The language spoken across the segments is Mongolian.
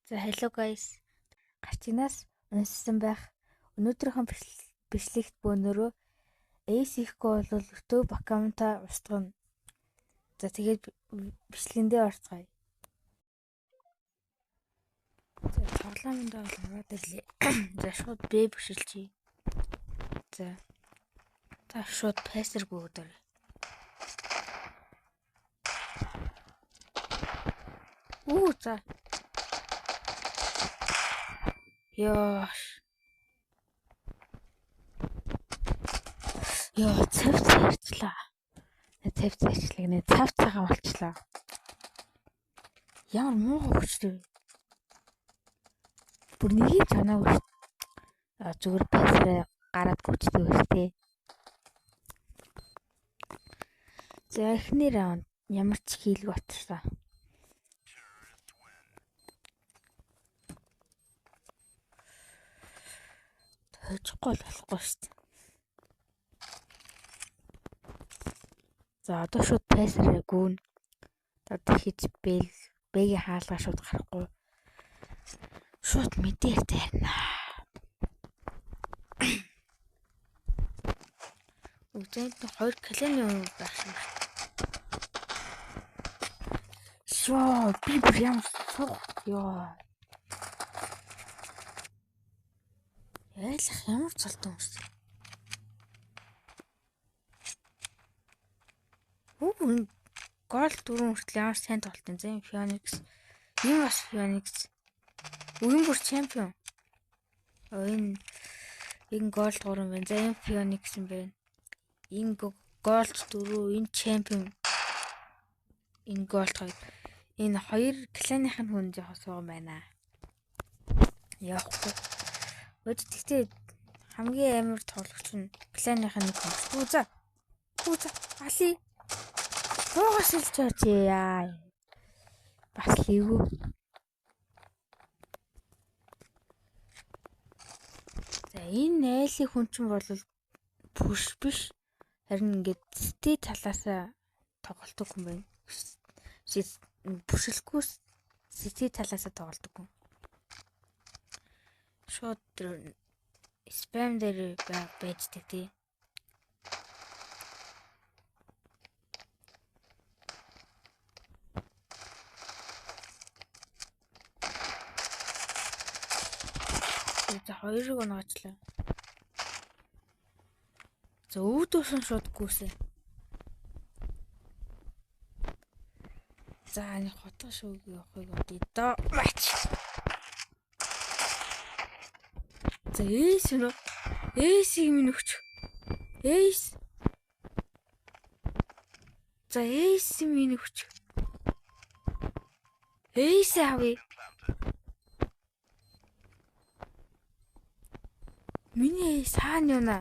За hello guys. Гарчинаас унссан байх өнөөдрийнхөө бичлэгт бөөнөрөө Ace ихгүй бол YouTube аккаунтаа устгана. За тэгээд бичлэгэндээ орцгаая. За тоглоомдоо бол ороод ирлээ. За шууд B бишилчий. За шууд пассер гүйдэр. За. Ёш. Цав цаарчлаа. Цав цаарчлаа гэнэ цав цагаан болчлаа. Ямар муу хөчтэй. Бүр нэг чанаагүй шүү. Зүгээр пассераа гараад гүчдэг үстэй. За эхний раунд ямар ч хийлэг батлаа. Хожихгүй болохгүй шүү дээ. За одоо шууд пассераа гүүн. Одоо хийж бэгийн хаалгаа шууд гарахгүй. Шууд мэдээр тайрна. Үгүй хоёр калины юм байх юм. Би бүр ямар суух. Ялах ямар цолтон юм. Гол дөрөв хүртэл ямар сайн тоглолт юм зэ Phoenix. Энэ бас Phoenix. Үн бүр чемпион. Энэ гол 3 байна. За энэ Phoenix юм байна. Энэ гол 4, энэ чемпион. Энэ гол 2. Энэ хоёр кланых нь хүн жоох сууган байна. Яахгүй. Гэхдээ хамгийн амар тоглогч нь кланых нь хүн. За. Али. Тоогоос илж очи яа. Бас лийгүү. За энэ айлын хүн чинь бол пуш биш. Харин ингээд сти талаасаа тоглолтог хүн байна. Пушилгүй сти талаасаа тоглолтог хүн. Шууд спам дээр байждаг тий. За хоёрыг оноочлаа. За өвдөөсөн шууд гүйсэн. За энэ хотоо шүүг явахыг бодъё. Мач. За Ace нөө. Ace-ийг минь өгч. Ace. За Ace минь өгч. Ace авъя. Миний Ace хаана юуна?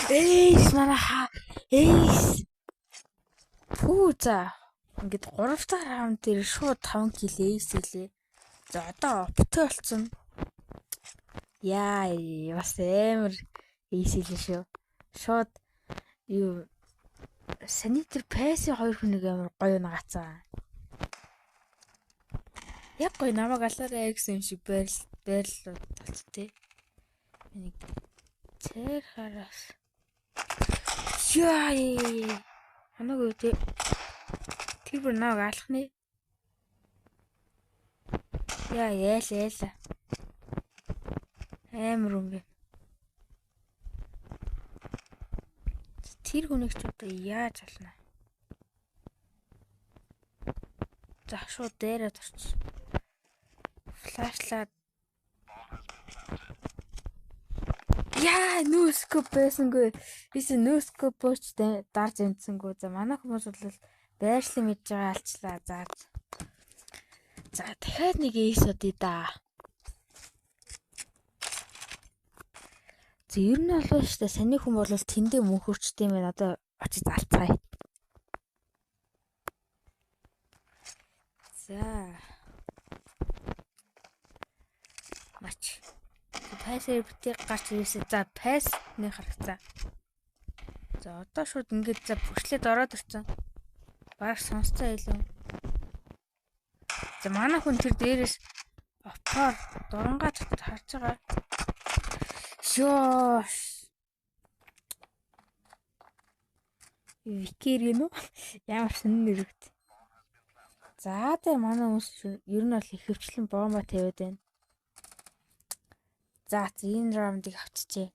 Ace манаха. Ace. За. Ингээд 3 дахь раунд дээр шууд 5 кил Ace хэлээ. За одоо оптой болсон. Бас амар Ace хэлээ шүү. Шууд санитар пасси 2 хүнийг амар гоё нагацсан. Яг гоё намайг алаарай гэсэн юм шиг байрлал толцтой. Энийг цэр хараас. Ханаг үү те. Тэр бүр намайг алах нэ. Яла. Амар юм бэ. Тэр хүнийг ч одоо яаж ална? За шууд дээрээ турч. Флашлаад. Нүүскоп байсангүй. Бис нүүскоп бооч дарж амтсангүй. За манай хүмүүс бол байршлыг мэдж байгаа алчлаа. За дахиад нэг Ace удаа да. За ер нь болов шүү дээ. Саний хүн бол тэндээ мөнхөрчтэй юм байна. Одоо очиж алцгаая. За. Мач. Пассер битээ гарч ирсэн. За пасс нэг харагцаа. За одоо шууд ингэж за бүшлээд ороод ирсэн. Баг сонсцоо илүү. За манай хүн тэр дээрээс опоор дурангаа татад харж байгаа. Шоо. Викер гэнэ үү? Ямар сонир нэрвт. За тэ манай хүмүүс ер нь бол их хөвчлэн бомба тавиад байна. За энэ раундыг авчижээ.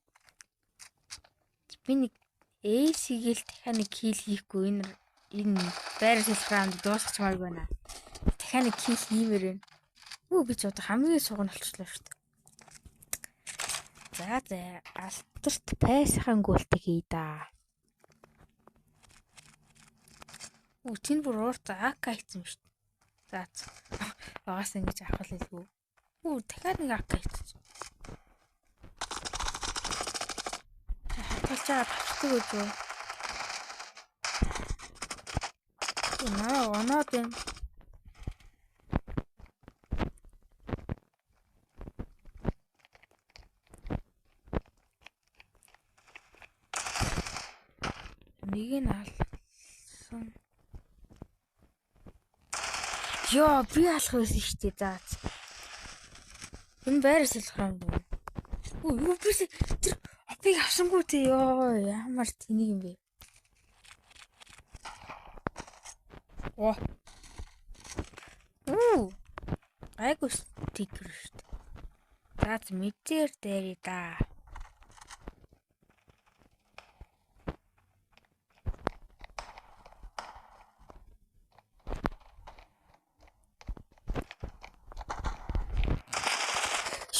Би нэг AC-гээл дахиад нэг кил хийхгүй энэ байр суурь раунд дуусгах чамайг байна. Дахиад нэг кил хиймээр байна. Би ч одоо хамгийн суган болчихлоо шүү дээ. За алдарт пайсахан гүйлтийг хий да. Тэн бүр уурт АК хийсэн шүү дээ. За багаас ингэж авах хэлгүй. Дахиад нэг АК хийсэн. Хатгалж байгаа тавчдаг үү? Оноод байна. Нэг нь алсан. Яа, би алах байсан шүү дээ. За. Энэ байраас л хам. Юу би тэр апыг авсангүй тий ёо. Ямар тэнийг юм бэ? Айгуу стикер шүү дээ. За мэдээр дээрээ да.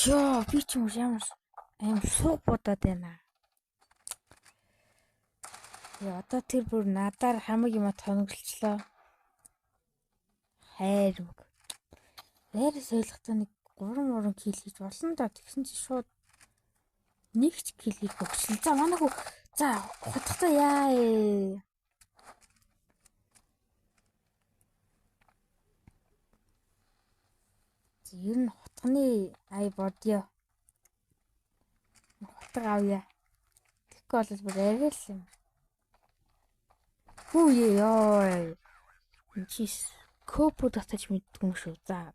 Ёо, би ч юм ямар сууг бодоод байна. Одоо тэр бүр надаар хамаг юм тоногчлоо. Хайрмаг. Байраа солихтаа нэг 3 кил хийж болно да. Тэгсэн чи шууд нэг ч кил хийж өгсөн. За манай хүү. За хутгатаа яа. Ер нь хутганы ай бодё. Хутга авъя. Тэгэхгүй бол бүр арай л юм. Ёо. Чис копо татаж мэддэг юм шүү. За.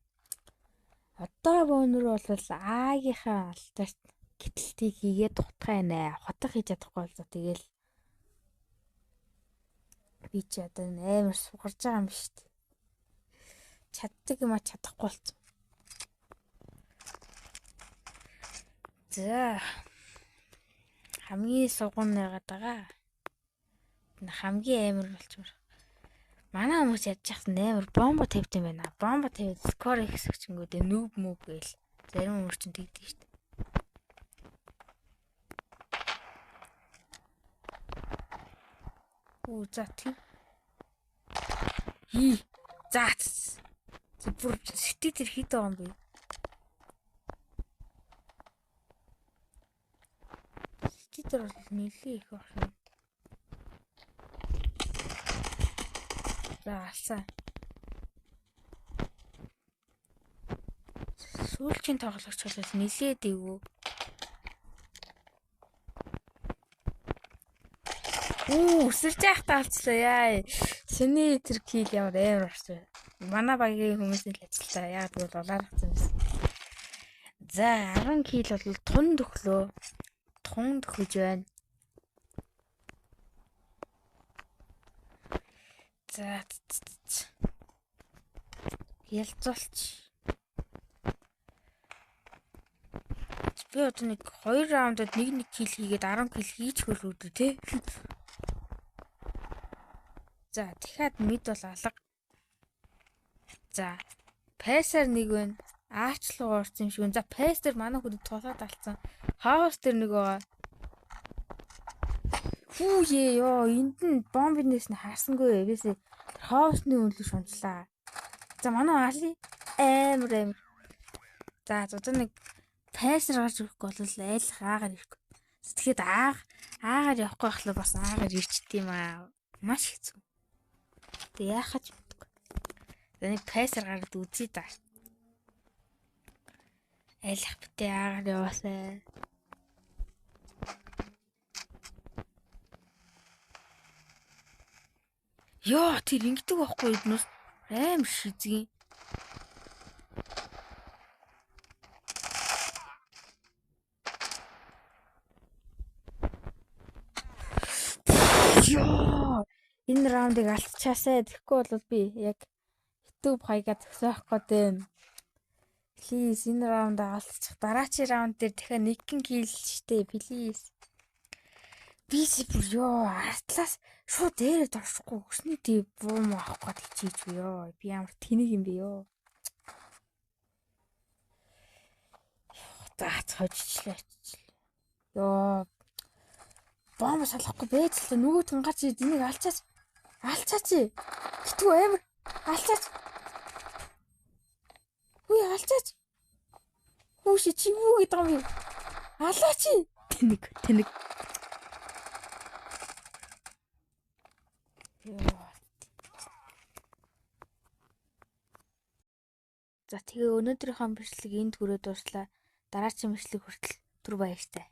Одоо бөөнөр бол Агийнхаа алдарт гítэлтийг хийгээд хутгаа нэ. Хутга хийж чадахгүй бол за тэгэл би ч одоо амар сугарж байгаа юм шүү дээ. Чаддаг юм чадахгүй болцсон. За. Хамгийн суган нэгээд байгаа. Хамгийн амар болчмор. Манай хүмүүс ядж яхсан амар бомба тавьд юм байна. Бомба тавьд скор их хэсэгчэнгүүдээ нүүб гээл зарим хүмүүс ч тэгдэг шүү дээ. За тийм. За. Бүр сэтгэл хэд байгаа юм бэ? Сэтгэл бол нэлээ их байна. За алсаа. Сүүлчийн тоглогч бол нэлээд ивүү. Өсөрж яхтаа алцлаа яа. Сэний тэр кил ямар орсон. Манай багийн хүмүүсийн л ажилтаа яг тэгвэл улаарсан байсан. За 10 кил бол тун төглөө. Тун төхөж байна. За ялцуулч. Би одоо нэг 2 раундад нэг кил хийгээд 10 кил хийж хөрвүүдээ тий. За дахиад мэд бол алга. За пайсаар нэг байна. Аачлуу орсон юм шиг. За пайс дээр манай хүнд тулаад алдсан. Хаус дээр нэг байгаа. Ёо энд нь бомбинээс нь харсангүй байвээс хаусны үнэлж шунчлаа. За манай али амар. За одоо нэг пайсаар гарч ирэхгүй бол айлах аагаар ирэхгүй. Тэгэхэд аагаар явахгүй байхлаа бас аагаар ирчт юм аа. Маш хэцүү. Тэг яахаж мэдгүй. За нэг пайсаар гараад үзье да. Айлах битээ аагаар яваасай. Ёо тэр ингэдэг байхгүй юу? Аим шизгий. Ёо энэ раундыг алдчихаасаа. Тэгэхгүй бол би яг YouTube хаягаа зөксөх гэдэг. Please энэ раунд алдчих. Дараачийн раунд дээр дахиад нэгэн kill штэ. Please. Би бүр ёо артлаас шууд дээрээ доршихгүй өсний тий буум авах гээд хичээж ёо. Би ямар тэнийг юм бэ ёо. Заац хожичлаа. Ёо. Бомб салахгүй бэжлээ. Нөгөөд нь гарч ирээд энийг алцаач. Алцаач. Гэтгүй амар алцаач. Хүй алцаач. Хүүш чи юу гэдэг юм бэ? Алаач. Тэнэг. За тэгээ өнөөдрийнхөө бичлэг энд хүрээд дууслаа. Дараагийн бичлэг хүртэл түр баяртай.